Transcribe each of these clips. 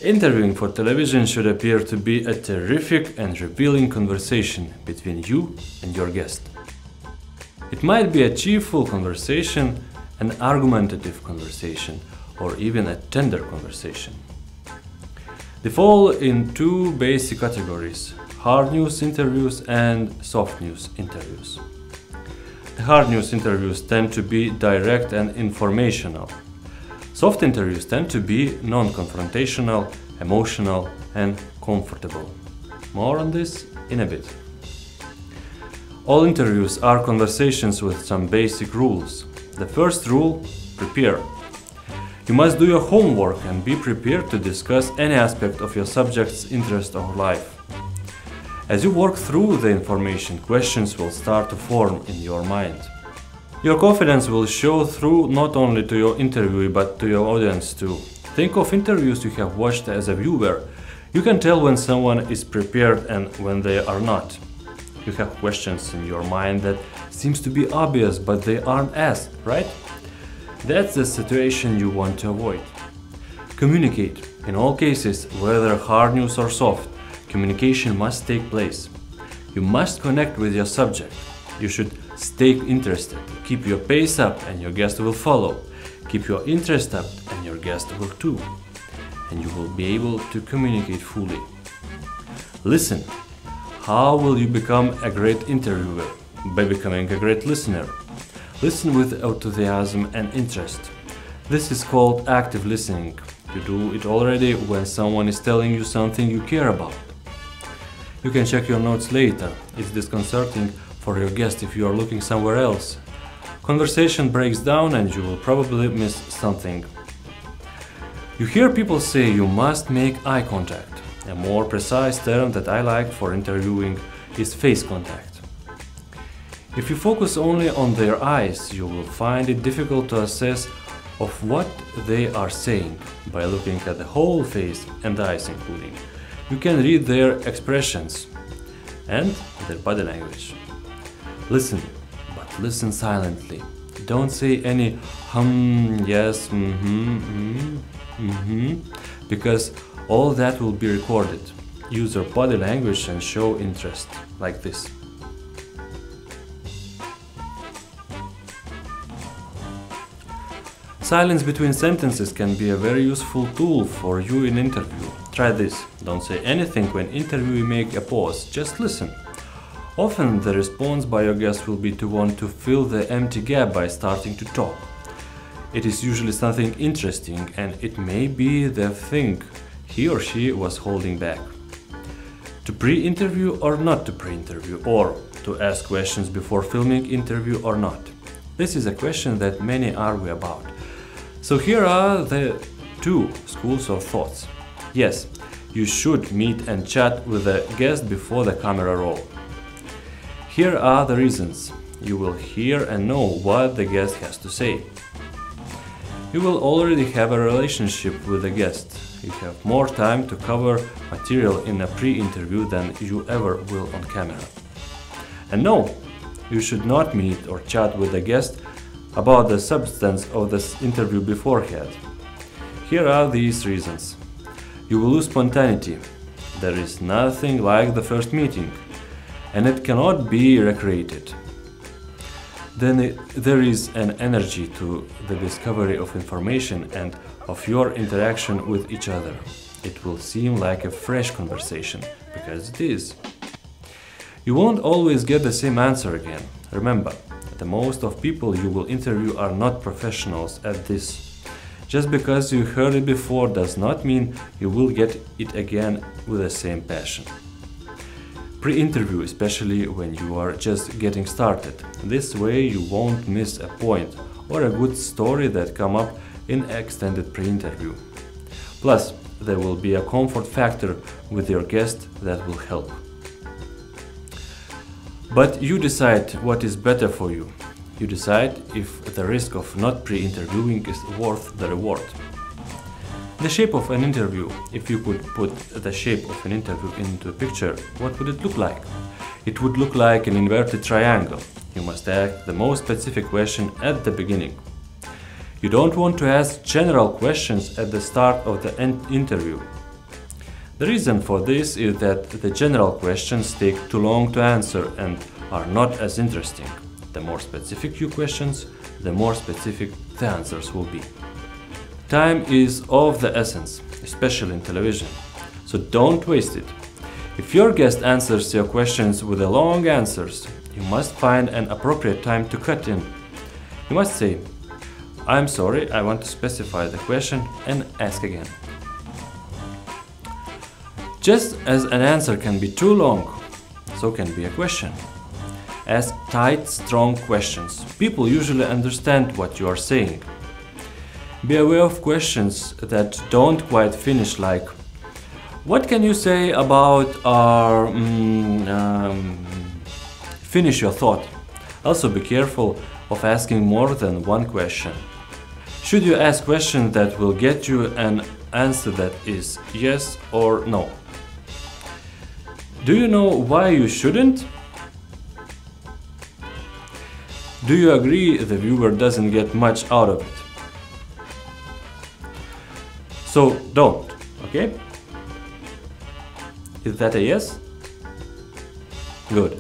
Interviewing for television should appear to be a terrific and revealing conversation between you and your guest. It might be a cheerful conversation, an argumentative conversation, or even a tender conversation. They fall in two basic categories: hard news interviews and soft news interviews. The hard news interviews tend to be direct and informational. Soft interviews tend to be non-confrontational, emotional, and comfortable. More on this in a bit. All interviews are conversations with some basic rules. The first rule: prepare. You must do your homework and be prepared to discuss any aspect of your subject's interest or life. As you work through the information, questions will start to form in your mind. Your confidence will show through not only to your interviewee but to your audience too. Think of interviews you have watched as a viewer. You can tell when someone is prepared and when they are not. You have questions in your mind that seems to be obvious but they aren't asked, right? That's the situation you want to avoid. Communicate. In all cases, whether hard news or soft, communication must take place. You must connect with your subject. You should stay interested. Keep your pace up and your guest will follow. Keep your interest up and your guest will too. And you will be able to communicate fully. Listen. How will you become a great interviewer? By becoming a great listener. Listen with enthusiasm and interest. This is called active listening. You do it already when someone is telling you something you care about. You can check your notes later. It's disconcerting for your guest if you are looking somewhere else. Conversation breaks down and you will probably miss something. You hear people say you must make eye contact. A more precise term that I like for interviewing is face contact. If you focus only on their eyes, you will find it difficult to assess of what they are saying by looking at the whole face and eyes including. You can read their expressions and their body language. Listen, but listen silently. Don't say any yes, because all that will be recorded. Use your body language and show interest, like this. Silence between sentences can be a very useful tool for you in interview. Try this. Don't say anything when interviewing, make a pause. Just listen. Often the response by your guest will be to want to fill the empty gap by starting to talk. It is usually something interesting and it may be the thing he or she was holding back. To pre-interview or not to pre-interview, or to ask questions before filming interview or not. This is a question that many argue about. So here are the two schools of thoughts. Yes, you should meet and chat with the guest before the camera roll. Here are the reasons. You will hear and know what the guest has to say. You will already have a relationship with the guest. You have more time to cover material in a pre-interview than you ever will on camera. And no, you should not meet or chat with the guest about the substance of this interview beforehand. Here are these reasons. You will lose spontaneity. There is nothing like the first meeting, and it cannot be recreated. Then there is an energy to the discovery of information and of your interaction with each other. It will seem like a fresh conversation, because it is. You won't always get the same answer again. Remember, the most of people you will interview are not professionals at this. Just because you heard it before does not mean you will get it again with the same passion. Pre-interview, especially when you are just getting started. This way you won't miss a point or a good story that come up in extended pre-interview. Plus, there will be a comfort factor with your guest that will help. But you decide what is better for you. You decide if the risk of not pre-interviewing is worth the reward. The shape of an interview. If you could put the shape of an interview into a picture, what would it look like? It would look like an inverted triangle. You must ask the most specific question at the beginning. You don't want to ask general questions at the start of the interview. The reason for this is that the general questions take too long to answer and are not as interesting. The more specific your questions, the more specific the answers will be. Time is of the essence, especially in television, so don't waste it. If your guest answers your questions with the long answers, you must find an appropriate time to cut in. You must say, "I'm sorry, I want to specify the question," and ask again. Just as an answer can be too long, so can be a question. Ask tight, strong questions. People usually understand what you are saying. Be aware of questions that don't quite finish, like, "What can you say about our..." Finish your thought. Also be careful of asking more than one question. Should you ask questions that will get you an answer that is yes or no? Do you know why you shouldn't? Do you agree the viewer doesn't get much out of it? So don't, okay? Is that a yes? Good.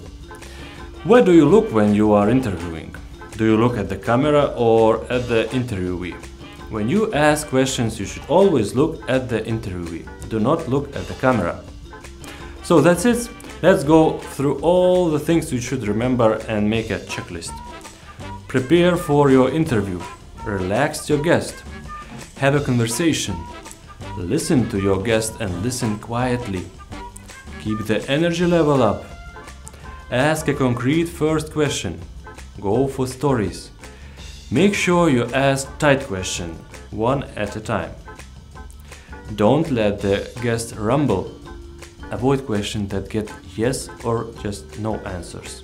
Where do you look when you are interviewing? Do you look at the camera or at the interviewee? When you ask questions, you should always look at the interviewee. Do not look at the camera. So that's it. Let's go through all the things you should remember and make a checklist. Prepare for your interview. Relax your guest. Have a conversation. Listen to your guest and listen quietly. Keep the energy level up. Ask a concrete first question. Go for stories. Make sure you ask tight questions, one at a time. Don't let the guest rumble. Avoid questions that get yes or just no answers.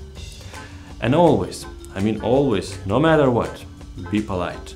And always, no matter what, be polite.